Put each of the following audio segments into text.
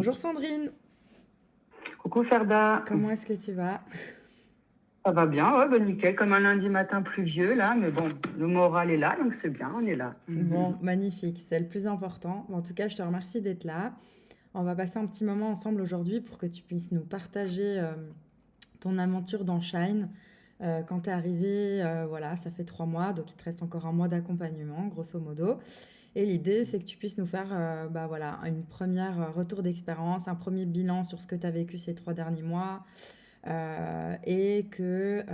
Bonjour Sandrine, Coucou Ferda, comment est-ce que tu vas? ça va bien? Ouais, bah nickel, comme un lundi matin pluvieux là, mais bon, le moral est là, donc c'est bien, on est là. Bon, magnifique, c'est le plus important. En tout cas, je te remercie d'être là. On va passer un petit moment ensemble aujourd'hui pour que tu puisses nous partager ton aventure dans Shine. Quand tu es arrivé, voilà, ça fait 3 mois, donc il te reste encore un mois d'accompagnement, grosso modo. Et l'idée, c'est que tu puisses nous faire bah, voilà, une première retour d'expérience, un premier bilan sur ce que tu as vécu ces 3 derniers mois, et que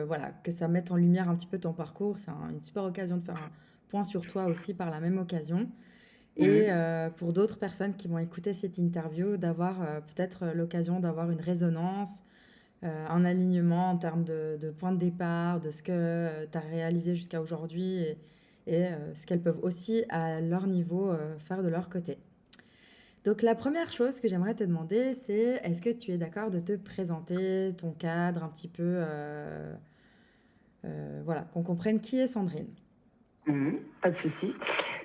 voilà, que ça mette en lumière un petit peu ton parcours. C'est une super occasion de faire un point sur toi aussi par la même occasion. Et Mhm. pour d'autres personnes qui vont écouter cette interview, d'avoir peut-être l'occasion d'avoir une résonance, un alignement en termes de point de départ, de ce que tu as réalisé jusqu'à aujourd'hui et ce qu'elles peuvent aussi à leur niveau faire de leur côté. Donc la première chose que j'aimerais te demander, c'est est-ce que tu es d'accord de te présenter, ton cadre un petit peu, voilà, qu'on comprenne qui est Sandrine. Pas de souci.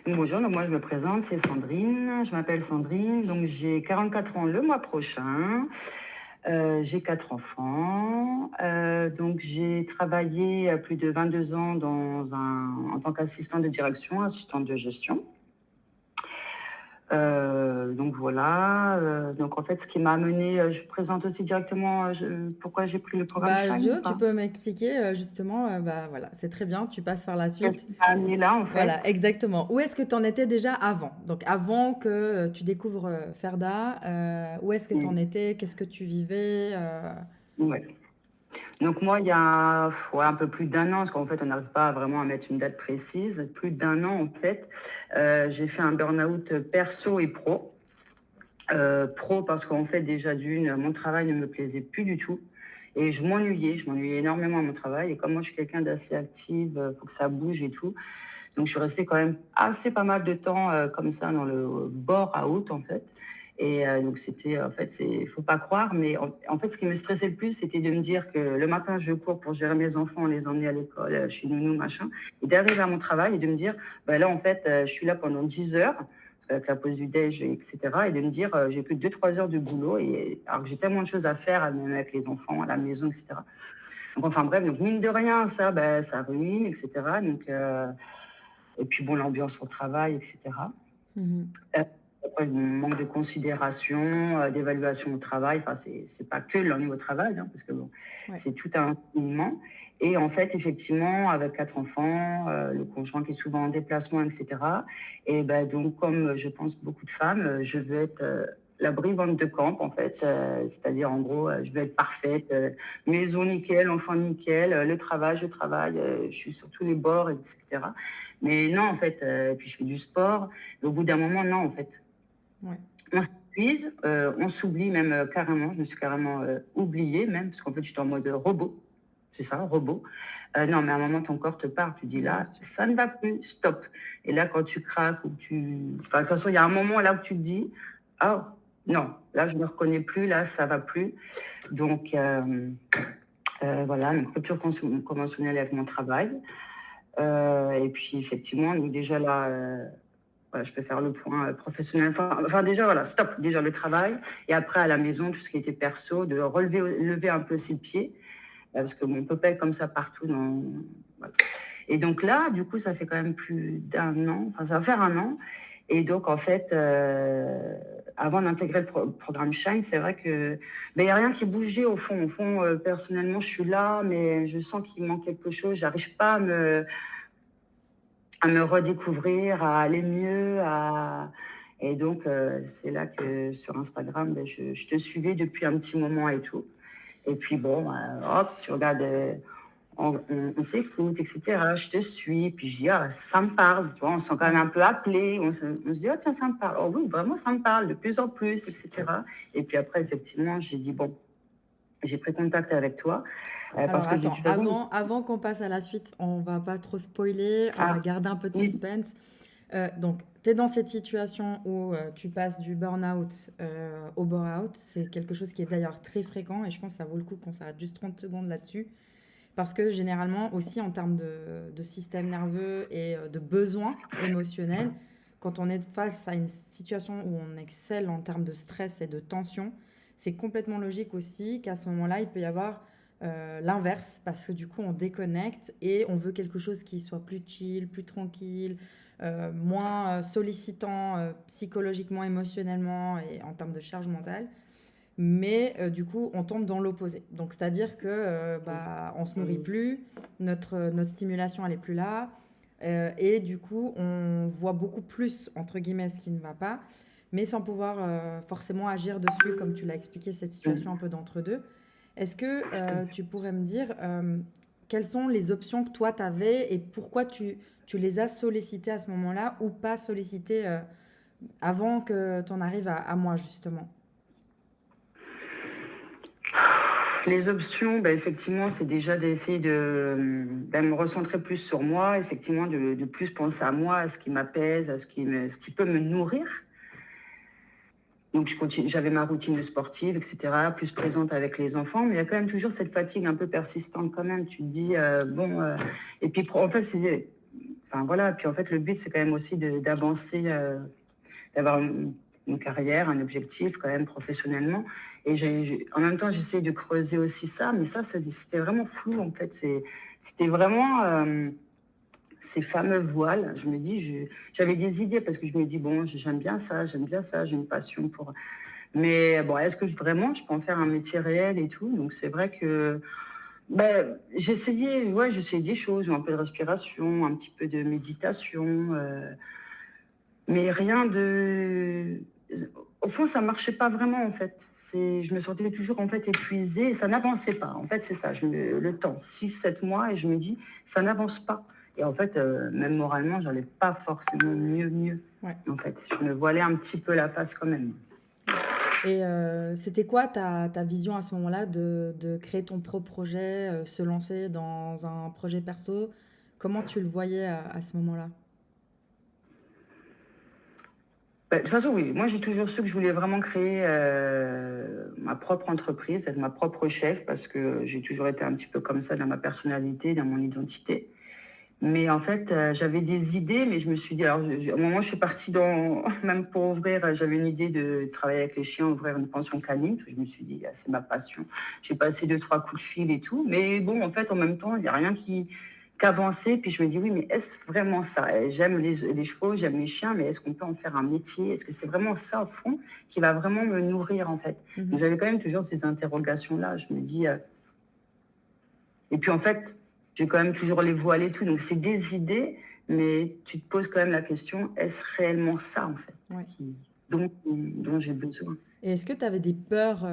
Donc, bonjour, donc moi je me présente, c'est Sandrine, je m'appelle Sandrine, donc j'ai 44 ans le mois prochain. J'ai 4 enfants. Donc j'ai travaillé plus de 22 ans en tant qu'assistante de direction, assistante de gestion. Donc voilà. Donc en fait, ce qui m'a amené, je présente aussi directement pourquoi j'ai pris le programme Bah, Shine ou Jo, tu pas? peux m'expliquer justement, bah voilà, c'est très bien, tu passes par la Qu'est-ce suite. qui m'a amené là en Voilà, fait? exactement. Où est-ce que tu en étais déjà avant? Donc avant que tu découvres Ferda, où est-ce que tu en Mm. étais? Qu'est-ce que tu vivais? Ouais. Donc moi, il y a ouais, un peu plus d'1 an, parce qu'en fait, on n'arrive pas vraiment à mettre une date précise. Plus d'1 an, en fait, j'ai fait un burn-out perso et pro. Pro parce qu'en fait, déjà d'une, mon travail ne me plaisait plus du tout. Et je m'ennuyais énormément à mon travail. Et comme moi, je suis quelqu'un d'assez active, il faut que ça bouge et tout. Donc, je suis restée quand même assez pas mal de temps comme ça dans le bore-out, en fait. Et donc, c'était, en fait, il faut pas croire, mais en fait, ce qui me stressait le plus, c'était de me dire que le matin, je cours pour gérer mes enfants, les emmener à l'école, chez nounou, machin, et d'arriver à mon travail et de me dire, bah là, en fait, je suis là pendant 10 heures, avec la pause du déj, etc., et de me dire, j'ai plus que 2-3 heures de boulot, et alors que j'ai tellement de choses à faire, même avec les enfants, à la maison, etc. Donc, enfin bref, donc mine de rien, ça, bah, ça ruine, etc. Donc, et puis bon, l'ambiance au travail, etc. Mhm. Euh, Après, manque de considération, d'évaluation au travail. Enfin, c'est pas que le niveau travail, hein, parce que bon, Ouais. c'est tout un mouvement. Et en fait, effectivement, avec 4 enfants, le conjoint qui est souvent en déplacement, etc. Et ben donc, comme je pense beaucoup de femmes, je veux être la brivante de camp, en fait. C'est-à-dire, en gros, je veux être parfaite, maison nickel, enfant nickel, le travail, je travaille, je suis sur tous les bords, etc. Mais non, en fait, puis je fais du sport. Et au bout d'un moment, non, en fait. Ouais. On s'épuise, on s'oublie même carrément. Je me suis carrément oubliée, même, parce qu'en fait, j'étais en mode robot. C'est ça, robot. Non, mais à un moment, ton corps te parle. Tu dis Bien là, sûr. ça ne va plus, stop. Et là, quand tu craques ou que tu. Enfin, de toute façon, il y a un moment là où tu te dis, ah, non, là, je ne me reconnais plus, là, ça va plus. Donc, voilà, une rupture conventionnelle avec mon travail. Et puis, effectivement, donc déjà là, voilà, je peux faire le point professionnel. Enfin, déjà, voilà, stop, déjà le travail. Et après, à la maison, tout ce qui était perso, de lever un peu ses pieds. Parce que bon, on ne peut pas être comme ça partout. Voilà. Et donc là, du coup, ça fait quand même plus d'1 an. Enfin, ça va faire 1 an. Et donc, en fait, avant d'intégrer le programme Shine, c'est vrai que il n'y a rien qui bougeait au fond. Au fond, personnellement, je suis là, mais je sens qu'il manque quelque chose. J'arrive pas à me redécouvrir, à aller mieux. Et donc, c'est là que sur Instagram, ben, je te suivais depuis un petit moment et tout. Et puis bon, hop, tu regardes, on t'écoute, etc. Je te suis, puis je dis, ah, ça me parle, tu vois, on se sent quand même Ouais. un peu appelé, on se dit, oh, tiens, ça me parle. Oh oui, vraiment, ça me parle, de plus en plus, etc. Et puis après, effectivement, j'ai dit, bon, j'ai pris contact avec toi, parce Alors que de toute attends, façon, avant qu'on passe à la suite, on va pas trop spoiler, on va ah, garder un peu de oui, suspense. Donc, tu es dans cette situation où tu passes du burn-out au bore-out. C'est quelque chose qui est d'ailleurs très fréquent et je pense que ça vaut le coup qu'on s'arrête juste 30 secondes là-dessus. Parce que généralement, aussi en termes de système nerveux et de besoins émotionnels, quand on est face à une situation où on excelle en termes de stress et de tension, c'est complètement logique aussi qu'à ce moment-là, il peut y avoir l'inverse, parce que du coup, on déconnecte et on veut quelque chose qui soit plus chill, plus tranquille, moins sollicitant psychologiquement, émotionnellement et en termes de charge mentale. Mais du coup, on tombe dans l'opposé. Donc, c'est-à-dire que bah, on se nourrit plus, notre stimulation, elle est plus là. Et du coup, on voit beaucoup plus, entre guillemets, ce qui ne va pas, mais sans pouvoir forcément agir dessus, comme tu l'as expliqué, cette situation un peu d'entre-deux. Est-ce que tu pourrais me dire quelles sont les options que toi, tu avais et pourquoi tu les as sollicitées à ce moment-là ou pas sollicitées avant que tu en arrives à moi, justement? Les options, bah, effectivement, c'est déjà d'essayer de me recentrer plus sur moi, effectivement, de plus penser à moi, à ce qui m'apaise, à ce qui peut me nourrir. Donc, j'avais ma routine de sportive, etc., plus présente avec les enfants, mais il y a quand même toujours cette fatigue un peu persistante quand même. Tu te dis, et puis en fait, enfin voilà, puis en fait, le but, c'est quand même aussi d'avancer, d'avoir une carrière, un objectif quand même professionnellement. Et en même temps, j'essaie de creuser aussi ça, mais c'était vraiment flou en fait. C'était vraiment ces fameux voiles. Je me dis, j'avais des idées parce que je me dis, bon, j'aime bien ça, j'ai une passion pour. Mais bon, est-ce que vraiment je peux en faire un métier réel et tout? Donc c'est vrai que j'essayais des choses, un peu de respiration, un petit peu de méditation. Mais rien de. Au fond, ça marchait pas vraiment en fait. Je me sentais toujours en fait épuisée et ça n'avançait pas. En fait, c'est ça. Le temps, 6, 7 mois, et je me dis, ça n'avance pas. Et en fait, même moralement, j'allais pas forcément mieux. Ouais. En fait, je me voilais un petit peu la face quand même. Et c'était quoi ta vision à ce moment-là de créer ton propre projet, se lancer dans un projet perso? Comment tu le voyais à ce moment-là? De toute façon, oui. Moi, j'ai toujours su que je voulais vraiment créer ma propre entreprise, être ma propre chef, parce que j'ai toujours été un petit peu comme ça dans ma personnalité, dans mon identité. Mais en fait, j'avais des idées, mais je me suis dit, alors, à un moment, je suis partie même pour ouvrir, j'avais une idée de travailler avec les chiens, ouvrir une pension canine. Je me suis dit, ah, c'est ma passion. J'ai passé 2, 3 coups de fil et tout. Mais bon, en fait, en même temps, il n'y a rien qu'avancer. Puis je me dis, oui, mais est-ce vraiment ça? J'aime les chevaux, j'aime les chiens, mais est-ce qu'on peut en faire un métier? Est-ce que c'est vraiment ça, au fond, qui va vraiment me nourrir, en fait? Donc, j'avais quand même toujours ces interrogations-là. Je me dis, et puis en fait, j'ai quand même toujours les voiles et tout. Donc c'est des idées, mais tu te poses quand même la question, est-ce réellement ça en fait Ouais. dont j'ai besoin? Et est-ce que tu avais des peurs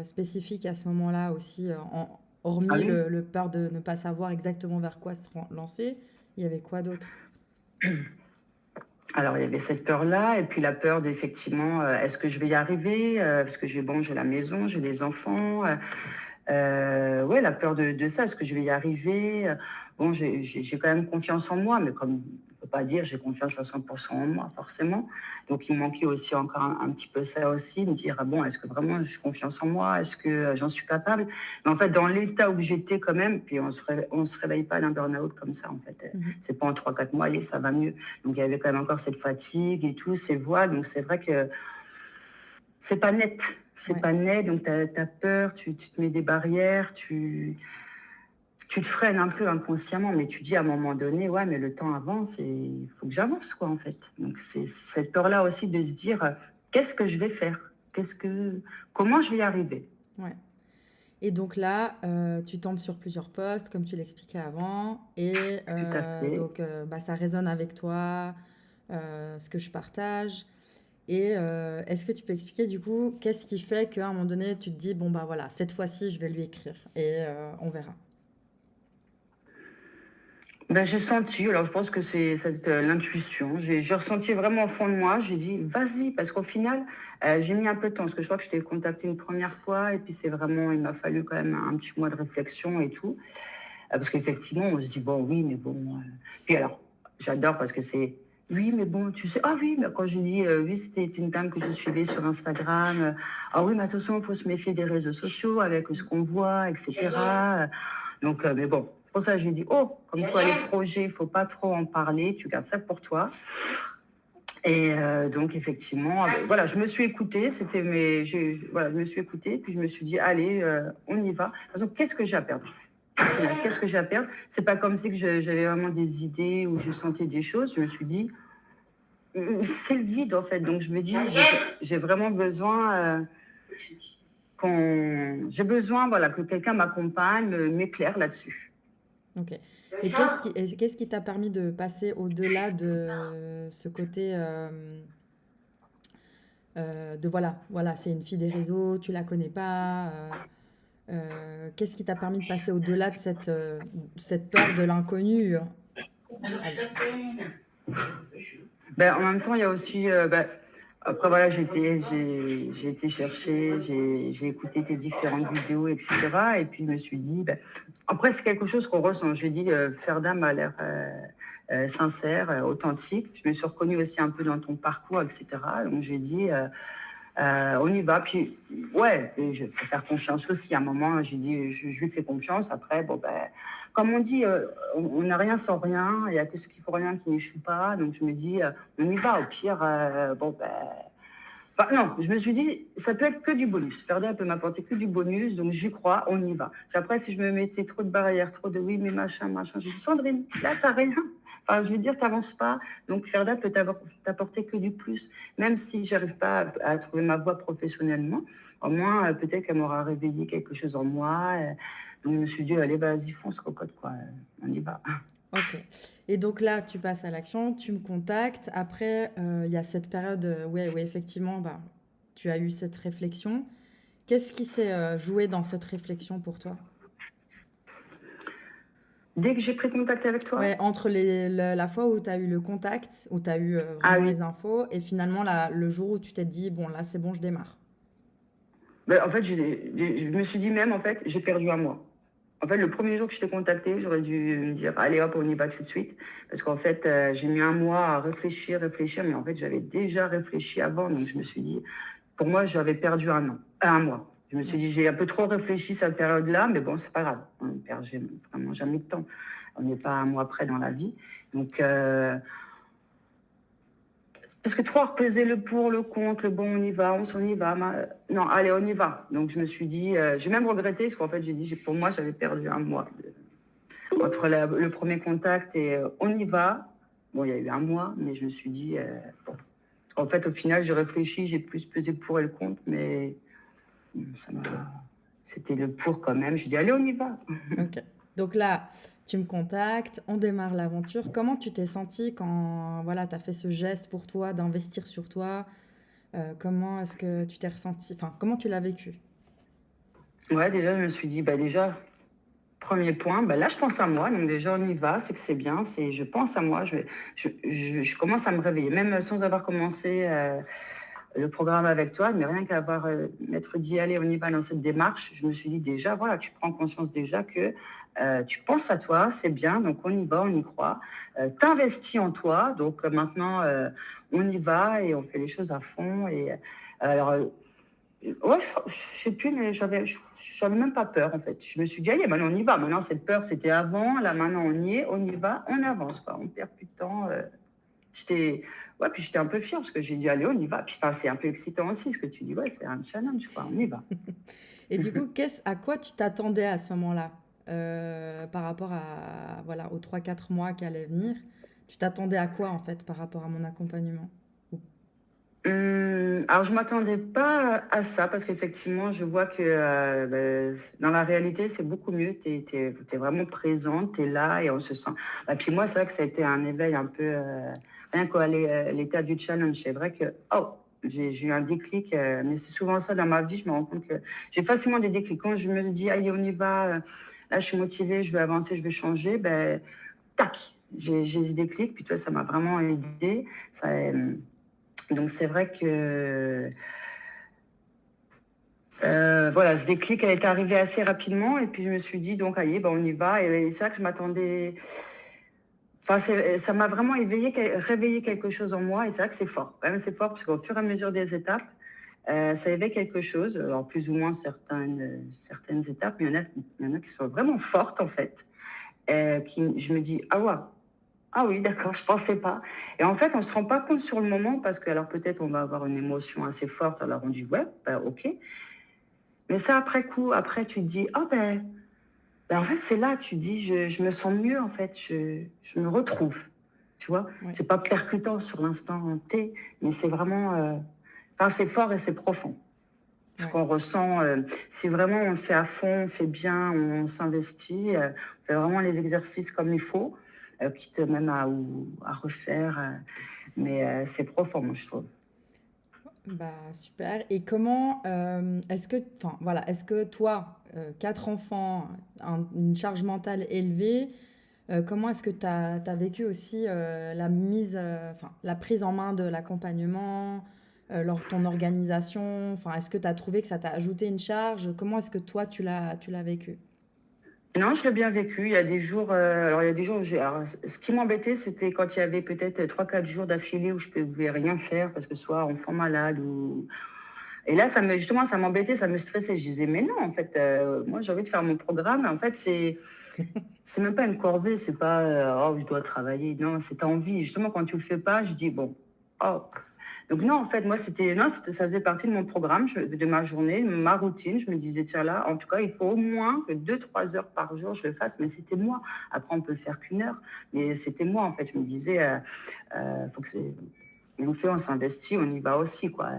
spécifiques à ce moment-là aussi, hormis Ah oui. le peur de ne pas savoir exactement vers quoi se lancer, il y avait quoi d'autre? Alors il y avait cette peur-là, et puis la peur d'effectivement, est-ce que je vais y arriver? Parce que j'ai la maison, j'ai des enfants. Ouais, la peur de ça, est-ce que je vais y arriver? Bon, j'ai quand même confiance en moi, mais comme on peut pas dire j'ai confiance à 100% en moi, forcément. Donc, il me manquait aussi encore un petit peu ça aussi, me dire, ah bon, est-ce que vraiment j'ai confiance en moi? Est-ce que j'en suis capable? Mais en fait, dans l'état où j'étais quand même, puis on se réveille pas d'un burn-out comme ça, en fait. C'est pas en 3, 4 mois, et ça va mieux. Donc, il y avait quand même encore cette fatigue et tout, ces voiles. Donc, c'est vrai que c'est pas net. C'est Ouais. pas net, donc tu as peur, tu te mets des barrières, tu te freines un peu inconsciemment, mais tu dis à un moment donné, ouais, mais le temps avance et il faut que j'avance, quoi, en fait. Donc c'est cette peur-là aussi de se dire, qu'est-ce que je vais faire? Comment je vais y arriver? Ouais. Et donc là, tu tombes sur plusieurs postes, comme tu l'expliquais avant, et Tout à fait. donc bah, ça résonne avec toi, ce que je partage. Et est-ce que tu peux expliquer du coup, qu'est-ce qui fait qu'à un moment donné, tu te dis, bon bah voilà, cette fois-ci, je vais lui écrire et on verra. Ben, j'ai senti, alors je pense que c'est l'intuition. J'ai ressenti vraiment au fond de moi. J'ai dit, vas-y, parce qu'au final, j'ai mis un peu de temps, parce que je crois que je t'ai contacté une première fois, et puis il m'a fallu quand même un petit mois de réflexion et tout. Parce qu'effectivement, on se dit, bon, oui, mais bon. Puis alors, j'adore parce que c'est, oui, mais bon, tu sais, ah oui, mais quand je dis, oui, c'était une dame que je suivais sur Instagram, ah oui, mais attention, il faut se méfier des réseaux sociaux avec ce qu'on voit, etc. Donc, mais bon, pour ça, j'ai dit, oh, comme quoi les projets, il ne faut pas trop en parler, tu gardes ça pour toi. Et donc effectivement, voilà, je me suis écoutée, voilà, je me suis écoutée, puis je me suis dit: «Allez, on y va». De toute façon, qu'est-ce que j'ai à perdre? Au final, qu'est-ce que j'ai à perdre? C'est pas comme si que j'avais vraiment des idées ou je sentais des choses. Je me suis dit: C'est le vide, en fait». Donc je me dis: «J'ai vraiment besoin, j'ai besoin, voilà, que quelqu'un m'accompagne, m'éclaire là-dessus». OK. Et qu'est-ce qui t'a permis de passer au-delà de ce côté, de voilà, c'est une fille des réseaux, tu la connais pas, qu'est-ce qui t'a permis de passer au-delà de cette peur de l'inconnu? Av En même temps, il y a aussi, après voilà, j'ai été chercher, j'ai écouté tes différentes vidéos, et cetera, et puis je me suis dit, après c'est quelque chose qu'on ressent. J'ai dit, Ferda m'a l'air, sincère, authentique. Je me suis reconnue aussi un peu dans ton parcours, et cetera, donc j'ai dit, on y va. Puis, ouais, et je faut faire confiance aussi. À un moment, j'ai dit, je lui fais confiance. Après, bon, comme on dit, on n'a rien sans rien. Il n'y a que ceux qui font rien qui n'échouent pas. Donc, je me dis, on y va. Au pire, non, je me suis dit, ça peut être que du bonus. Ferda peut m'apporter que du bonus, donc j'y crois, on y va. Puis après, si je me mettais trop de barrières, trop de oui, mais machin, je dis, Sandrine, là, t'as rien. Enfin, je veux dire, t'avances pas. Donc, Ferda peut t'apporter que du plus. Même si j'arrive pas à trouver ma voie professionnellement, au moins, peut-être qu'elle m'aura réveillé quelque chose en moi. Donc, je me suis dit, allez, vas-y, fonce, cocotte, quoi. On y va. OK. Et donc là, tu passes à l'action, tu me contactes. Après, il y a cette période, ouais, où effectivement, tu as eu cette réflexion. Qu'est-ce qui s'est, joué dans cette réflexion pour toi? Dès que j'ai pris contact avec Ouais, toi, entre la fois où tu as eu le contact, où tu as eu, ah vraiment oui. les infos et finalement le jour où tu t'es dit: «Bon là, c'est bon, je démarre». En fait, je me suis dit même, en fait, j'ai perdu un mois. En fait, le premier jour que je t'ai contacté, j'aurais dû me dire, allez hop, on y va tout de suite. Parce qu'en fait, j'ai mis un mois à réfléchir, mais en fait, j'avais déjà réfléchi avant. Donc, je me suis dit, pour moi, j'avais perdu un mois. Je me suis Ouais. dit, j'ai un peu trop réfléchi cette période-là, mais bon, c'est pas grave. On ne perd vraiment jamais de temps. On n'est pas un mois près dans la vie. Donc, parce que trop repeser le pour, le contre, le bon, on y va, on s'en y va. Non, allez, on y va. Donc, je me suis dit, j'ai même regretté, parce qu'en fait, j'ai dit, pour moi, j'avais perdu un mois entre le premier contact et on y va. Bon, il y a eu un mois, mais je me suis dit, bon. En fait, au final, j'ai réfléchi, j'ai plus pesé le pour et le contre, mais ça m'a... c'était le pour quand même. J'ai dit, allez, on y va. OK. Donc là, tu me contactes, on démarre l'aventure. Comment tu t'es sentie quand, voilà, tu as fait ce geste pour toi d'investir sur toi? Comment est-ce que tu t'es ressentie? Enfin, comment tu l'as vécu? Ouais, déjà, je me suis dit, déjà, premier point, là, je pense à moi. Donc, déjà, on y va, c'est que c'est bien. Je pense à moi. Je commence à me réveiller, même sans avoir commencé le programme avec toi, mais rien qu'avoir m'être dit, allez, on y va dans cette démarche. Je me suis dit déjà, voilà, tu prends conscience déjà que tu penses à toi, c'est bien, donc on y va, on y croit. T'investis en toi, donc maintenant, on y va et on fait les choses à fond. Et alors, ouais, je sais plus, mais j'avais même pas peur, en fait. Je me suis dit, allez, maintenant on y va. Maintenant, cette peur, c'était avant. Là, maintenant, on y est, on y va, on avance, quoi. On perd plus de temps. J'étais, ouais, puis j'étais un peu fière parce que j'ai dit, allez, on y va. Puis, c'est un peu excitant aussi, ce que tu dis, ouais, c'est un challenge, quoi. On y va. Et du coup, à quoi tu t'attendais à ce moment-là? Par rapport voilà, aux 3-4 mois qui allaient venir? Tu t'attendais à quoi, en fait, par rapport à mon accompagnement? Ou Alors, je m'attendais pas à ça parce qu'effectivement, je vois que dans la réalité, c'est beaucoup mieux. Tu es vraiment présente, tu es là et on se sent. Puis moi, c'est vrai que ça a été un éveil un peu, rien qu'à l'état du challenge. C'est vrai que, oh, j'ai eu un déclic, mais c'est souvent ça dans ma vie. Je me rends compte que j'ai facilement des déclics. Quand je me dis, allez, on y va, là, je suis motivée, je veux avancer, je veux changer, tac, j'ai ce déclic. Puis toi, ça m'a vraiment aidé. Ça, donc c'est vrai que voilà, ce déclic est arrivé assez rapidement et puis je me suis dit donc allez, on y va et c'est ça que je m'attendais. Enfin, ça m'a vraiment réveillé quelque chose en moi et c'est vrai que c'est fort. Quand même, c'est fort parce qu'au fur et à mesure des étapes, ça éveille quelque chose. Alors plus ou moins certaines étapes, mais il y en a qui sont vraiment fortes en fait. Je me dis ah ouais, Ah oui, d'accord, je pensais pas. Et en fait, on se rend pas compte sur le moment parce que alors peut-être on va avoir une émotion assez forte, alors on dit: «Ouais, bah, OK». Mais ça après coup, après tu te dis: «Ah ben, en fait, c'est là, tu te dis: je me sens mieux en fait, je me retrouve». Tu vois? Ouais, C'est pas percutant sur l'instant T, mais c'est vraiment, enfin, c'est fort et c'est profond. Ce ouais. qu'on ressent, si vraiment on le fait à fond, on fait bien, on s'investit, on fait vraiment les exercices comme il faut, quitte même à refaire, mais c'est profond, moi, je trouve. Bah, super. Et comment, est-ce que, enfin, voilà, est-ce que toi, 4 enfants, une charge mentale élevée, comment est-ce que tu as vécu aussi, la mise, enfin, la prise en main de l'accompagnement, ton organisation? Enfin, est-ce que tu as trouvé que ça t'a ajouté une charge? Comment est-ce que toi, tu l'as vécu? Non, je l'ai bien vécu. Il y a des jours, alors il y a des jours où j'ai alors ce qui m'embêtait, c'était quand il y avait peut-être 3 4 jours d'affilée où je pouvais rien faire parce que soit enfant malade ou et là, ça m'embêtait, ça me stressait. Je disais: «Mais non, en fait, moi, j'ai envie de faire mon programme». En fait, c'est même pas une corvée, c'est pas, «Oh, je dois travailler». Non, c'est tu envie. Justement, quand tu le fais pas, je dis: «Bon, oh». Donc non, en fait, moi, ça faisait partie de mon programme, de ma journée, ma routine. Je me disais: «Tiens, là, en tout cas, il faut au moins que 2 3 heures par jour, je le fasse». Mais c'était moi. Après, on peut le faire qu'1 heure, mais c'était moi, en fait. Je me disais, «Faut que c'est on le fait, on s'investit, on y va aussi, quoi».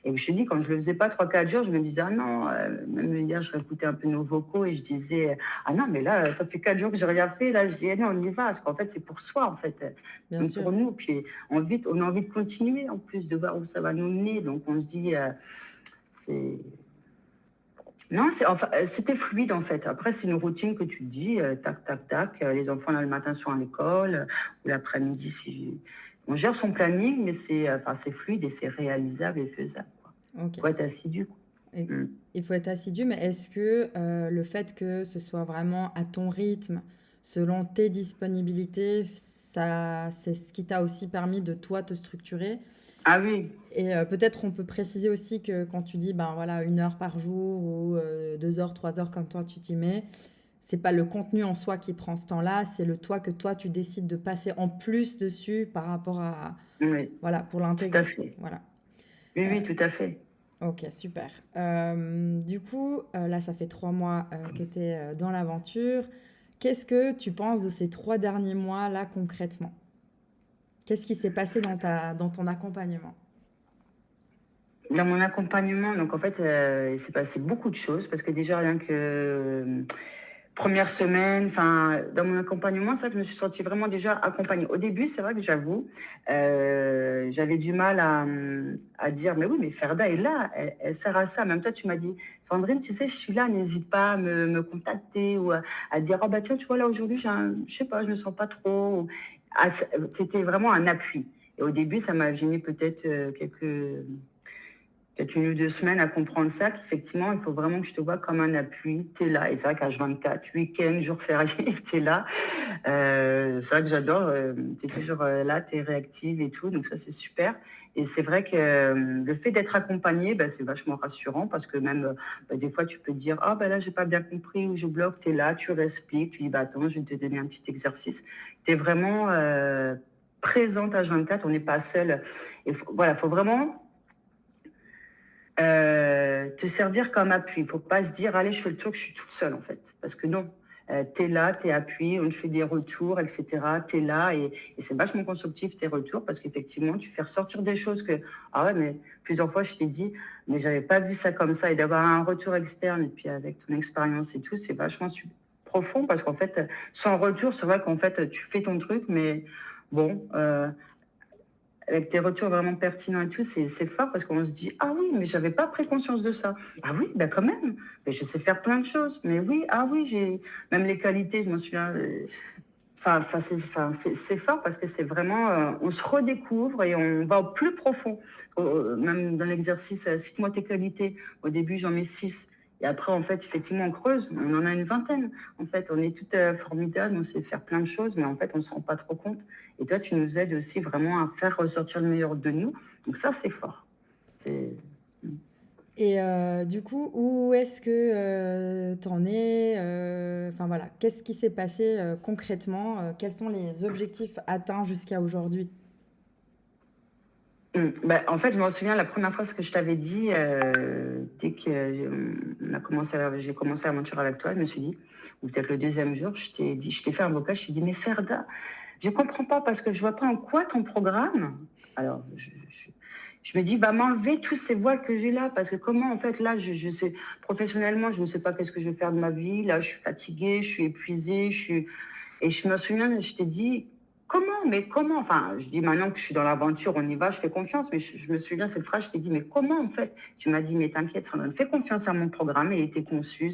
Et je te dis, quand je le faisais pas 3 4 jours, je me disais: «Ah non», même hier, je réécoutais un peu nos vocaux et je disais: «Ah non, mais là, ça fait 4 jours que j'ai rien fait, là». Je dis: «Eh non, on y va», parce qu'en fait, c'est pour soi, en fait, Bien même sûr. pour nous. Puis on a envie de continuer, en plus, de voir où ça va nous mener. Donc on se dit, c'est non, enfin, c'était fluide, en fait. Après, c'est une routine que tu te dis, tac, tac, tac, les enfants, là, le matin, sont à l'école, ou l'après-midi, si on gère son planning, mais enfin, c'est fluide et c'est réalisable et faisable, quoi. OK. Faut être assidu, quoi. Et Mmh. il faut être assidu, mais est-ce que, le fait que ce soit vraiment à ton rythme, selon tes disponibilités, ça c'est ce qui t'a aussi permis de toi te structurer? Ah oui, Et peut-être on peut préciser aussi que quand tu dis, ben, voilà, 1 heure par jour ou 2 heures, 3 heures comme toi tu t'y mets, c'est pas le contenu en soi qui prend ce temps-là, c'est le toi que toi tu décides de passer en plus dessus par rapport à oui, voilà, pour tout à l'intégrer. fait. Voilà. Oui, Heu, oui, tout à fait. OK, super. Du coup, là, ça fait 3 mois, que tu es, dans l'aventure. Qu'est-ce que tu penses de ces 3 derniers mois-là concrètement? Qu'est-ce qui s'est passé dans ton accompagnement? Dans mon accompagnement, donc en fait, il s'est passé beaucoup de choses parce que déjà rien que, 1 semaine, enfin, dans mon accompagnement, c'est vrai que je me suis sentie vraiment déjà accompagnée. Au début, c'est vrai que j'avoue, j'avais du mal à dire: «Mais oui, mais Ferda est là, elle sert à ça». Même toi, tu m'as dit: «Sandrine, tu sais, je suis là, n'hésite pas à me contacter ou à dire: "Oh bah tiens, tu vois là aujourd'hui j'ai un je sais pas, je me sens pas trop"». Tu vraiment un appui et au début, j'ai mis peut-être, peut-être 1 ou 2 semaines à comprendre ça, qu'effectivement, il faut vraiment que je te vois comme un appui. Tu es là. Et c'est vrai qu'H24, week-end, jour férié, tu es là. C'est vrai que j'adore. Tu es toujours là, tu es réactive et tout. Donc ça, c'est super. Et c'est vrai que le fait d'être accompagnée, bah, c'est vachement rassurant parce que même bah, des fois, tu peux te dire, ah bah là, j'ai pas bien compris ou je bloque. Tu es là, tu expliques, tu dis, bah attends, je vais te donner un petit exercice. Tu es vraiment présente à 24. On n'est pas seul. Et voilà, faut vraiment te servir comme appui. Il ne faut pas se dire: «Allez, je fais le truc, je suis toute seule», en fait. Parce que non, tu es là, tu es appuyé, on te fait des retours et cetera. Tu es là et c'est vachement constructif tes retours parce qu'effectivement, tu fais ressortir des choses que: «Ah ouais, mais plusieurs fois, je t'ai dit, mais j'avais pas vu ça comme ça». Et d'avoir un retour externe et puis avec ton expérience et tout, c'est vachement profond parce qu'en fait, sans retour, c'est vrai qu'en fait, tu fais ton truc, mais bon, avec tes retours vraiment pertinents et tout, c'est fort parce qu'on se dit: «Ah oui, mais j'avais pas pris conscience de ça. Ah oui, bah, quand même, mais je sais faire plein de choses. Mais oui, ah oui, j'ai même les qualités, je m'en souviens». C'est fort parce que c'est vraiment, on se redécouvre et on va au plus profond. Même dans l'exercice, cite-moi tes qualités. Au début, j'en mets 6 et après, en fait, effectivement, on creuse. On en a une vingtaine. En fait, on est toutes formidables, on sait faire plein de choses, mais en fait, on ne se rend pas trop compte. Et toi, tu nous aides aussi vraiment à faire ressortir le meilleur de nous. Donc ça, c'est fort. C'est... Et du coup, où est-ce que tu en es? Enfin voilà, qu'est-ce qui s'est passé concrètement? Quels sont les objectifs atteints jusqu'à aujourd'hui? Bah, en fait, je m'en souviens la première fois ce que je t'avais dit, dès que j'ai commencé l'aventure avec toi, je me suis dit, ou peut-être le deuxième jour, je t'ai fait un vocal, je t'ai dit, mais Ferda, je comprends pas parce que je vois pas en quoi ton programme. Alors, je me dis, va m'enlever tous ces voiles que j'ai là, parce que comment, en fait, là, je sais, professionnellement, je ne sais pas qu'est-ce que je vais faire de ma vie. Là, je suis fatiguée, je suis épuisée, et je me souviens, je t'ai dit, comment, mais comment? Enfin, je dis maintenant que je suis dans l'aventure, on y va, je fais confiance, mais je me souviens cette phrase, je t'ai dit, mais comment, en fait? Tu m'as dit, mais t'inquiète, Sandrine, fais confiance à mon programme, il était conçu.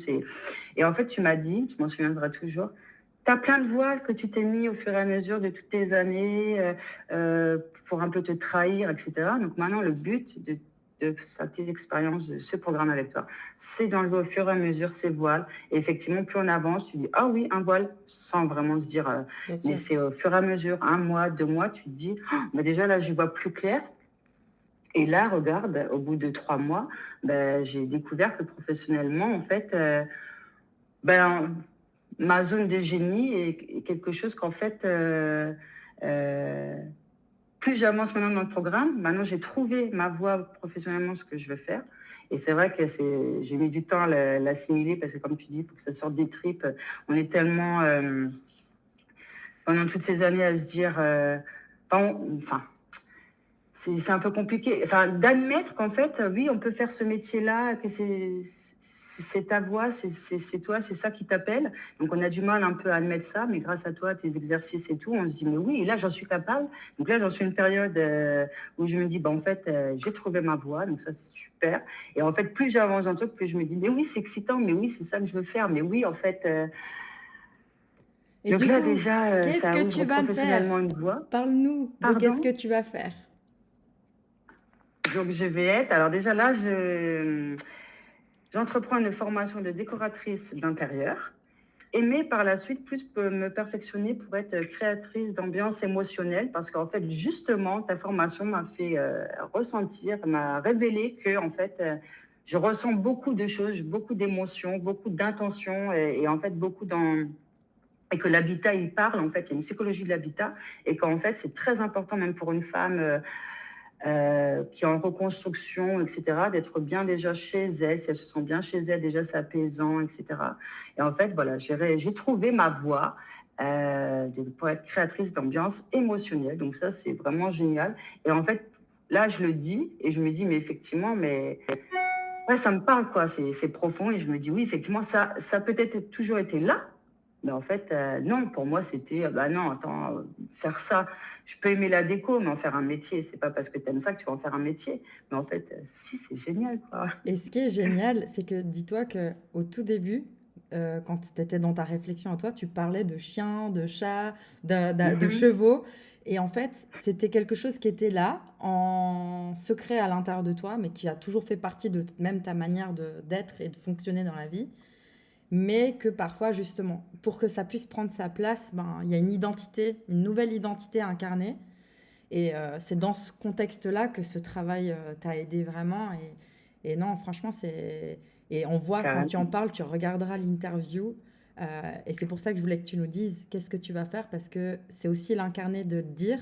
Et en fait, tu m'as dit, je m'en souviendrai toujours, tu as plein de voiles que tu t'es mis au fur et à mesure de toutes tes années pour un peu te trahir, etc. Donc maintenant, le but de cette expérience, de ce programme avec toi, c'est d'enlever au fur et à mesure ces voiles. Et effectivement, plus on avance, tu dis, ah oui, un voile, sans vraiment se dire, Bien mais sûr. c'est au fur et à mesure, 1 mois, 2 mois, tu te dis, ah, bah déjà là, je vois plus clair. Et là, regarde, au bout de 3 mois, ben, j'ai découvert que professionnellement, en fait, ben, ma zone de génie est quelque chose qu'en fait, euh, plus j'avance maintenant dans le programme, maintenant j'ai trouvé ma voie professionnellement, ce que je veux faire. Et c'est vrai que j'ai mis du temps à l'assimiler parce que, comme tu dis, il faut que ça sorte des tripes. On est tellement, pendant toutes ces années, à se dire, enfin, c'est un peu compliqué. Enfin, d'admettre qu'en fait, oui, on peut faire ce métier-là, que c'est ta voix, c'est toi, c'est ça qui t'appelle. Donc, on a du mal un peu à admettre ça, mais grâce à toi, tes exercices et tout, on se dit, mais oui, et là, j'en suis capable. Donc là, j'en suis une période où je me dis, bah, en fait, j'ai trouvé ma voix, donc ça, c'est super. Et en fait, plus j'avance dans le truc, plus je me dis, mais oui, c'est excitant, mais oui, c'est ça que je veux faire, mais oui, en fait. Et Donc du là, coup, déjà, qu'est-ce ça que tu ouvre vas faire? professionnellement une voie. Parle-nous de qu'est-ce que Pardon? tu vas faire. Donc, je vais être. Alors, déjà là, j'entreprends une formation de décoratrice d'intérieur. Mais par la suite, plus me perfectionner pour être créatrice d'ambiance émotionnelle. Parce qu'en fait, justement, ta formation m'a fait ressentir, m'a révélé que, en fait, je ressens beaucoup de choses, beaucoup d'émotions, beaucoup d'intentions et en fait, beaucoup dans. Et que l'habitat, il parle, en fait, il y a une psychologie de l'habitat, et qu'en fait, c'est très important, même pour une femme qui est en reconstruction, etc., d'être bien déjà chez elle. Si elle se sent bien chez elle, déjà c'est apaisant, etc. Et en fait, voilà, j'ai trouvé ma voie pour être créatrice d'ambiance émotionnelle. Donc ça, c'est vraiment génial. Et en fait, là, je le dis et je me dis, mais effectivement, mais ouais, ça me parle, quoi. C'est profond. Et je me dis, oui, effectivement, ça peut-être toujours été là. Mais en fait, non, pour moi, c'était, bah non, attends, faire ça, je peux aimer la déco, mais en faire un métier, c'est pas parce que tu aimes ça que tu vas en faire un métier. Mais en fait, si, c'est génial, quoi. Et ce qui est génial, c'est que dis-toi que au tout début, quand tu étais dans ta réflexion à toi, tu parlais de chiens, de chats, de Mhm. chevaux. Et en fait, c'était quelque chose qui était là, en secret à l'intérieur de toi, mais qui a toujours fait partie de même ta manière d'être et de fonctionner dans la vie. Mais que parfois, justement, pour que ça puisse prendre sa place, ben, il y a une identité, une nouvelle identité incarnée. Et c'est dans ce contexte-là que ce travail t'a aidé vraiment. Et non, franchement, c'est. Et on voit quand tu en Carrément. parles, tu regarderas l'interview. Et c'est pour ça que je voulais que tu nous dises qu'est-ce que tu vas faire, parce que c'est aussi l'incarner de dire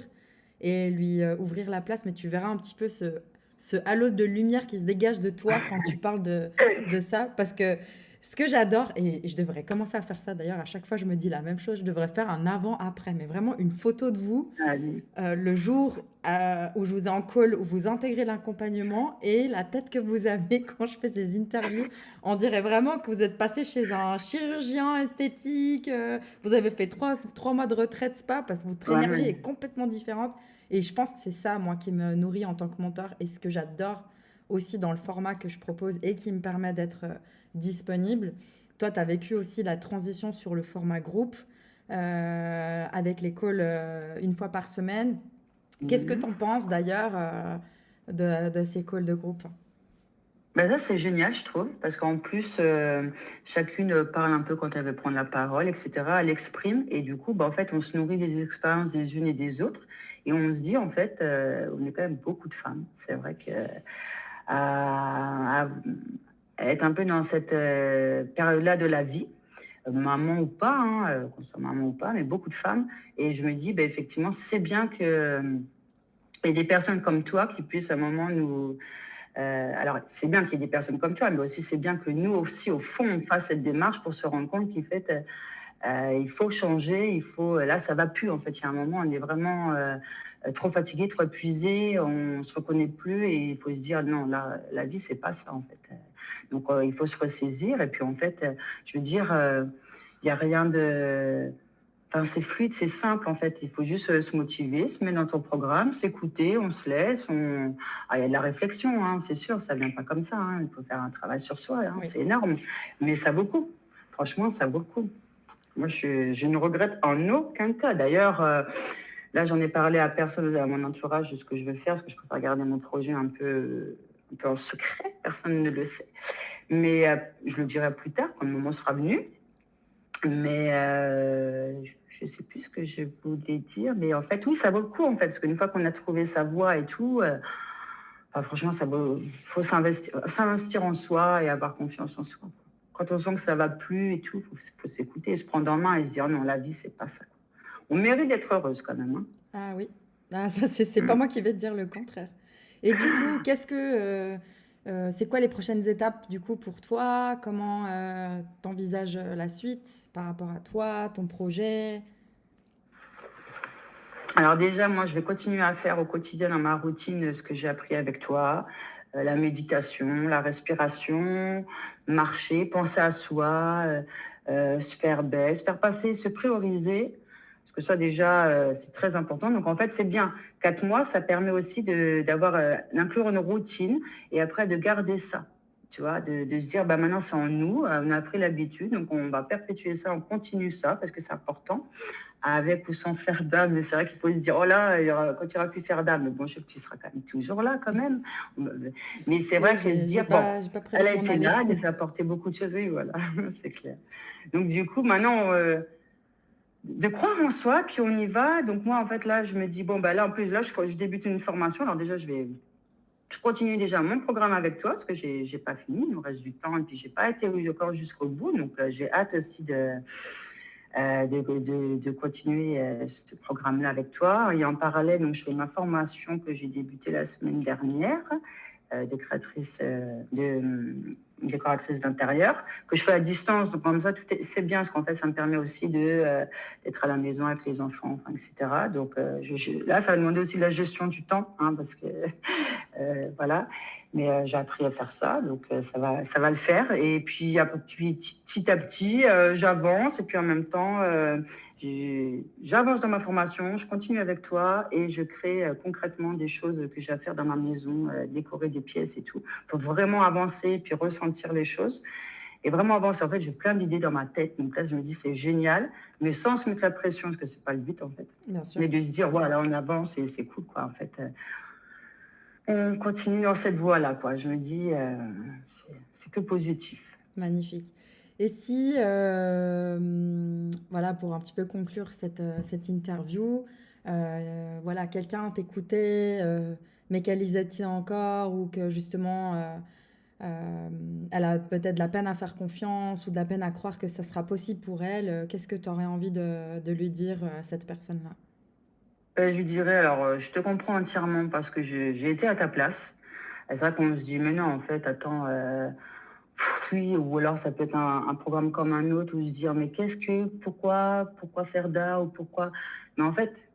et lui ouvrir la place. Mais tu verras un petit peu ce halo de lumière qui se dégage de toi quand tu parles de ça. Parce que ce que j'adore, et je devrais commencer à faire ça d'ailleurs, à chaque fois je me dis la même chose, je devrais faire un avant-après, mais vraiment une photo de vous Allez. le jour où je vous ai en call, où vous intégrez l'accompagnement et la tête que vous avez quand je fais ces interviews, on dirait vraiment que vous êtes passé chez un chirurgien esthétique, vous avez fait 3 mois de retraite spa parce que votre Ouais, énergie mais est complètement différente. Et je pense que c'est ça, moi, qui me nourrit en tant que mentor et ce que j'adore aussi dans le format que je propose et qui me permet d'être disponible. Toi, tu as vécu aussi la transition sur le format groupe avec les calls une fois par semaine. Qu'est-ce que tu mhm. en penses d'ailleurs de ces calls de groupe? Ben ça, c'est génial, je trouve, parce qu'en plus, chacune parle un peu quand elle veut prendre la parole, etc. Elle exprime, et du coup, bah, en fait, on se nourrit des expériences des unes et des autres, et on se dit, en fait, on est quand même beaucoup de femmes. C'est vrai que à être un peu dans cette période-là de la vie, maman ou pas, hein, qu'on soit maman ou pas, mais beaucoup de femmes. Et je me dis, ben, effectivement, c'est bien que y ait des personnes comme toi qui puissent à un moment nous... alors, c'est bien qu'il y ait des personnes comme toi, mais aussi c'est bien que nous aussi, au fond, on fasse cette démarche pour se rendre compte qu'il fait, il faut changer, il faut... Là, ça va plus, en fait. Il y a un moment, on est vraiment trop fatigué, trop épuisé, on se reconnaît plus et il faut se dire, non, là, la vie, c'est pas ça, en fait. Donc, il faut se ressaisir. Et puis, en fait, je veux dire, il n'y a rien de... Enfin, c'est fluide, c'est simple, en fait. Il faut juste se motiver, se mettre dans ton programme, s'écouter, on se laisse. Ah, il y a de la réflexion, hein, c'est sûr, ça ne vient pas comme ça. Hein. Il faut faire un travail sur soi, hein, Oui. c'est énorme. Mais ça vaut le coup. Franchement, ça vaut le coup. Moi, je ne regrette en aucun cas. D'ailleurs, là, j'en ai parlé à personne, à mon entourage, de ce que je veux faire, parce que je préfère garder mon projet un peu en secret. Personne ne le sait. Mais je le dirai plus tard, quand le moment sera venu. Mais je ne sais plus ce que je voulais dire. Mais en fait, oui, ça vaut le coup, en fait. Parce qu'une fois qu'on a trouvé sa voie et tout, enfin, franchement, il faut s'investir en soi et avoir confiance en soi. Quand on sent que ça va plus et tout, faut s'écouter et se prendre en main et se dire non, la vie, c'est pas ça. On mérite d'être heureuse quand même. Hein. Ah oui. Ah, ça, c'est pas moi qui vais te dire le contraire. Et du coup, c'est quoi les prochaines étapes du coup pour toi? Comment t'envisages la suite par rapport à toi, ton projet? Alors déjà, moi, je vais continuer à faire au quotidien dans ma routine ce que j'ai appris avec toi, la méditation, la respiration, marcher, penser à soi, se faire belle, se faire passer, se prioriser. Parce que ça, déjà, c'est très important. Donc, en fait, c'est bien. 4 mois, ça permet aussi d'inclure une routine et après de garder ça. Tu vois, de se dire, bah, maintenant, c'est en nous, on a pris l'habitude, donc on va perpétuer ça, on continue ça parce que c'est important avec ou sans faire d'âme. Mais c'est vrai qu'il faut se dire, oh là, quand il n'y aura plus faire d'âme, mais bon, je sais que tu seras quand même toujours là, quand même. Mais c'est vrai Oui, qu'il faut se j'ai dire, bon, j'ai pas prévu elle de a m'en été aller. là, elle nous a apporté beaucoup de choses, oui, voilà, c'est clair. Donc, du coup, maintenant, de croire en soi, puis on y va. Donc, moi, en fait, là, je me dis, bon, bah, là, en plus, là, je débute une formation. Alors, déjà, je continue déjà mon programme avec toi, parce que j'ai pas fini, il nous reste du temps, et puis j'ai pas été encore jusqu'au bout. Donc, j'ai hâte aussi de continuer ce programme-là avec toi. Et en parallèle, donc, je fais ma formation que j'ai débutée la semaine dernière de créatrice décoratrice d'intérieur, que je fais à distance. Donc, comme ça, c'est bien, parce qu'en fait, ça me permet aussi d'être à la maison avec les enfants, enfin, etc. Donc, là, ça va demander aussi la gestion du temps, hein, parce que voilà. Mais j'ai appris à faire ça, donc ça va le faire. Et puis, petit à petit, j'avance. Et puis, en même temps, j'avance dans ma formation, je continue avec toi et je crée concrètement des choses que j'ai à faire dans ma maison, décorer des pièces et tout, pour vraiment avancer et puis ressentir les choses. Et vraiment avancer. En fait, j'ai plein d'idées dans ma tête. Donc là, je me dis, c'est génial, mais sans se mettre la pression, parce que c'est pas le but, en fait. Bien sûr. Mais de se dire, voilà, on avance et c'est cool, quoi, en fait. On continue dans cette voie-là, quoi. Je me dis, c'est que positif. Magnifique. Et si, voilà, pour un petit peu conclure cette interview, voilà, quelqu'un t'écoutait, mais qu'elle hésitait encore ou que justement, elle a peut-être de la peine à faire confiance ou de la peine à croire que ça sera possible pour elle, qu'est-ce que tu aurais envie de lui dire à cette personne-là? Je lui dirais, alors, je te comprends entièrement parce que j'ai été à ta place. C'est vrai qu'on se dit, mais non, en fait, attends, oui, ou alors ça peut être un programme comme un autre où se dire, mais pourquoi faire da ou pourquoi. Mais en fait,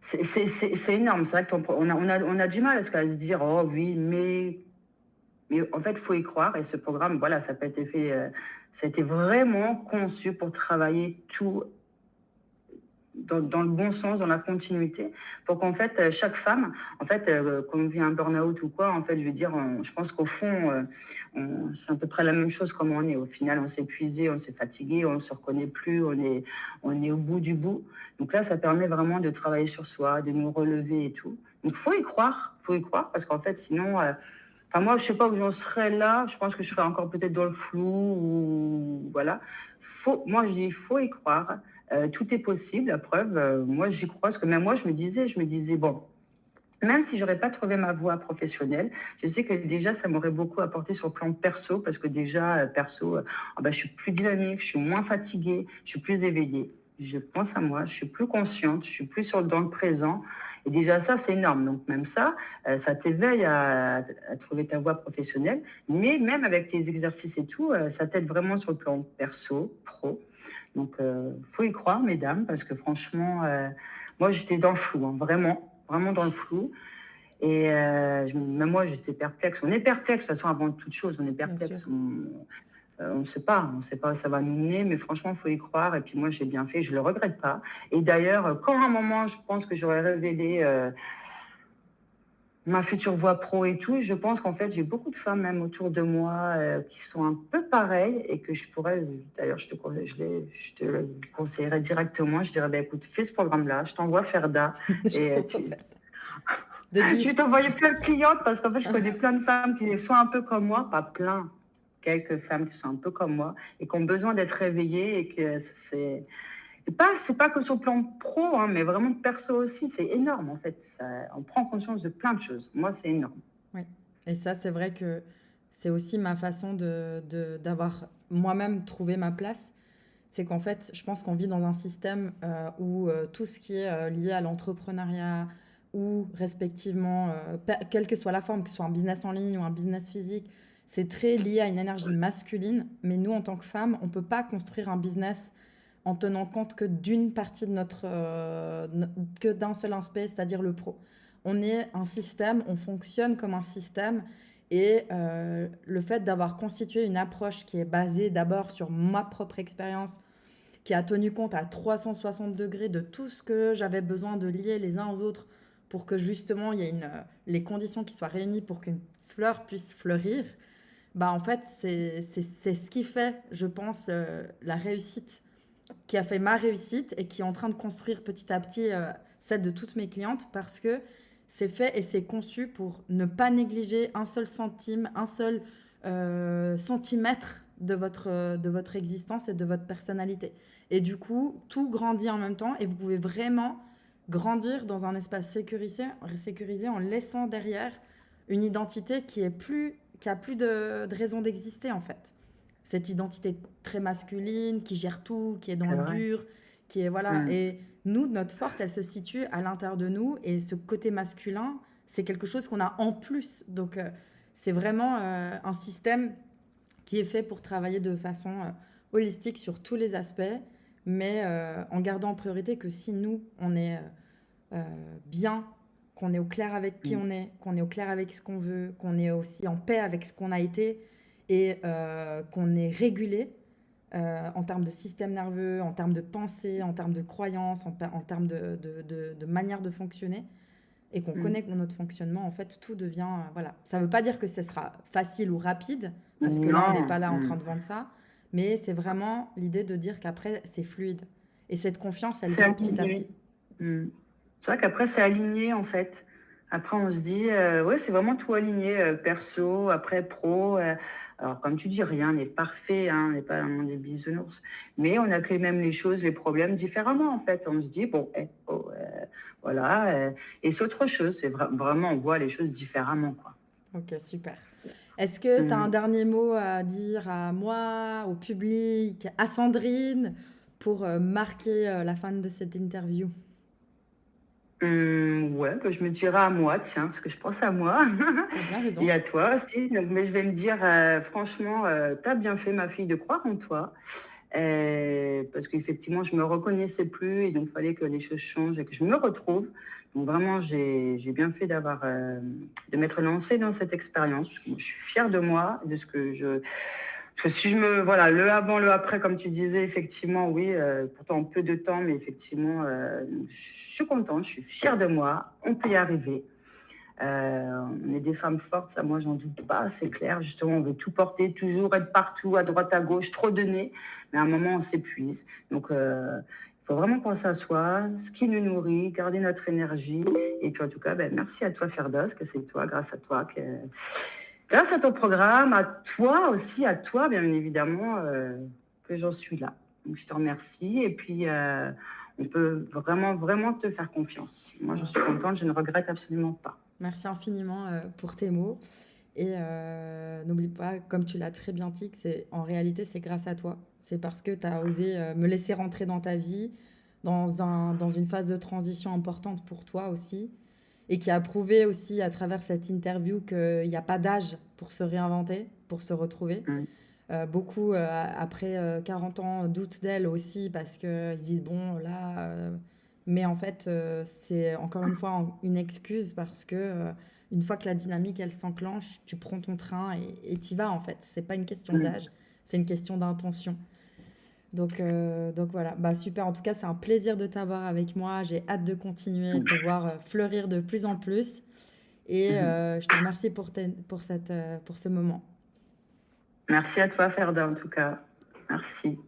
c'est énorme. C'est vrai on a du mal à se dire, oh oui, mais en fait, il faut y croire. Et ce programme, voilà, ça a été fait, ça a été vraiment conçu pour travailler tout dans le bon sens, dans la continuité, pour qu'en fait, chaque femme, en fait, quand on vit un burn-out ou quoi, en fait, je veux dire, je pense qu'au fond, c'est à peu près la même chose comme on est. Au final, on s'est épuisé, on s'est fatigué, on ne se reconnaît plus, on est au bout du bout. Donc là, ça permet vraiment de travailler sur soi, de nous relever et tout. Donc, faut y croire, parce qu'en fait, sinon... Enfin, moi, je sais pas où j'en serais là. Je pense que je serais encore peut-être dans le flou ou voilà. Moi, je dis, il faut y croire. Tout est possible. La preuve, moi, j'y crois. Parce que même moi, je me disais, bon, Même si j'aurais pas trouvé ma voie professionnelle, je sais que déjà ça m'aurait beaucoup apporté sur le plan perso parce que déjà, perso, ah bah, je suis plus dynamique, je suis moins fatiguée, je suis plus éveillée. Je pense à moi, je suis plus consciente, je suis plus dans le présent et déjà ça, c'est énorme. Donc même ça, ça t'éveille à trouver ta voie professionnelle, mais même avec tes exercices et tout, ça t'aide vraiment sur le plan perso, pro. Donc faut y croire mesdames parce que franchement, moi j'étais dans le flou, hein, vraiment, vraiment dans le flou. Et même moi, j'étais perplexe. On est perplexe, de toute façon, avant toute chose, on est Bien sûr. perplexe. On ne sait pas où ça va nous mener, mais franchement, il faut y croire. Et puis moi, j'ai bien fait, je ne le regrette pas. Et d'ailleurs, quand à un moment, je pense que j'aurais révélé ma future voie pro et tout, je pense qu'en fait, j'ai beaucoup de femmes même autour de moi qui sont un peu pareilles et que je pourrais, d'ailleurs, je te le conseillerais directement. Je dirais, bah, écoute, fais ce programme-là, je t'envoie Ferda Je et t'envoie de je vais gift. t'envoyer plein de clientes parce qu'en fait, je connais plein de femmes qui sont un peu comme moi, pas plein, quelques femmes qui sont un peu comme moi et qui ont besoin d'être réveillées et que c'est pas que sur le plan pro, hein, mais vraiment perso aussi, c'est énorme en fait. On prend conscience de plein de choses. Moi, c'est énorme. Oui. Et ça, c'est vrai que c'est aussi ma façon d'avoir moi-même trouvé ma place. C'est qu'en fait, je pense qu'on vit dans un système où tout ce qui est lié à l'entrepreneuriat ou respectivement, quelle que soit la forme, que ce soit un business en ligne ou un business physique, c'est très lié à une énergie masculine. Mais nous, en tant que femmes, on ne peut pas construire un business en tenant compte que d'une partie de que d'un seul aspect, c'est-à-dire le pro. On est un système, on fonctionne comme un système et le fait d'avoir constitué une approche qui est basée d'abord sur ma propre expérience, qui a tenu compte à 360 degrés de tout ce que j'avais besoin de lier les uns aux autres pour que justement il y ait les conditions qui soient réunies pour qu'une fleur puisse fleurir, bah en fait c'est ce qui fait, je pense, la réussite, qui a fait ma réussite et qui est en train de construire petit à petit celle de toutes mes clientes parce que c'est fait et c'est conçu pour ne pas négliger un seul centime, un seul centimètre de votre existence et de votre personnalité. Et du coup, tout grandit en même temps et vous pouvez vraiment grandir dans un espace sécurisé en laissant derrière une identité qui a plus de raison d'exister en fait. Cette identité très masculine, qui gère tout, qui est dans C'est le vrai. dur, qui est voilà. Mm. Et nous, notre force, elle se situe à l'intérieur de nous. Et ce côté masculin, c'est quelque chose qu'on a en plus. Donc, c'est vraiment un système qui est fait pour travailler de façon holistique sur tous les aspects, mais en gardant en priorité que si nous, on est bien, qu'on est au clair avec qui Mm. on est, qu'on est au clair avec ce qu'on veut, qu'on est aussi en paix avec ce qu'on a été et qu'on est régulé en termes de système nerveux, en termes de pensée, en termes de croyances, en termes de manière de fonctionner, et qu'on Mm. connaît notre fonctionnement, en fait, tout devient... voilà. Ça ne veut pas dire que ce sera facile ou rapide, parce que là, on n'est Non. pas là en train Mm. de vendre ça, mais c'est vraiment l'idée de dire qu'après, c'est fluide. Et cette confiance, elle C'est vient petit à aligné. petit. Mm. C'est vrai qu'après, c'est aligné en fait. Après, on se dit, ouais, c'est vraiment tout aligné, perso, après pro. Alors, comme tu dis, rien n'est parfait, hein, on n'est pas dans le monde des bisounours. Mais on accueille même les choses, les problèmes différemment en fait. On se dit, bon, voilà. Et c'est autre chose. Vraiment, on voit les choses différemment, quoi. Ok, super. Est-ce que tu as un Mm. dernier mot à dire à moi, au public, à Sandrine, pour marquer la fin de cette interview? Ouais, bah, je me dirais à moi, tiens, parce que je pense à moi T'as bien raison. et à toi aussi. Donc, mais je vais me dire, franchement, t'as bien fait, ma fille, de croire en toi. Parce qu'effectivement, je me reconnaissais plus et donc il fallait que les choses changent et que je me retrouve. Donc vraiment, j'ai bien fait de m'être lancée dans cette expérience. Parce que moi, je suis fière de moi, de ce que je... Parce que si voilà, le avant, le après, comme tu disais, effectivement, oui, pourtant en peu de temps, mais effectivement, je suis contente, je suis fière de moi, on peut y arriver. On est des femmes fortes, ça, moi, j'en doute pas, c'est clair. Justement, on veut tout porter, toujours être partout, à droite, à gauche, trop donner. Mais à un moment, on s'épuise. Donc, il faut vraiment penser à soi, ce qui nous nourrit, garder notre énergie. Et puis, en tout cas, ben, merci à toi, Ferdos, que c'est toi, grâce à ton programme, à toi aussi, à toi, bien évidemment, que j'en suis là. Donc, je te remercie. Et puis, on peut vraiment, vraiment te faire confiance. Moi, je suis contente, je ne regrette absolument pas. Merci infiniment pour tes mots. Et n'oublie pas, comme tu l'as très bien dit, que en réalité, c'est grâce à toi. C'est parce que tu as osé me laisser rentrer dans ta vie, dans une phase de transition importante pour toi aussi, et qui a prouvé aussi à travers cette interview qu'il n'y a pas d'âge pour se réinventer, pour se retrouver. Mm. Beaucoup, après 40 ans, doutent d'elle aussi parce qu'ils se disent, bon, là... mais en fait, c'est encore une fois une excuse parce que une fois que la dynamique, elle s'enclenche, tu prends ton train et t'y vas, en fait. C'est pas une question Mm. d'âge, c'est une question d'intention. Donc voilà, bah super. En tout cas, c'est un plaisir de t'avoir avec moi. J'ai hâte de continuer, de te voir fleurir de plus en plus. Et Mhm. je te remercie pour ce moment. Merci à toi, Ferda, en tout cas. Merci.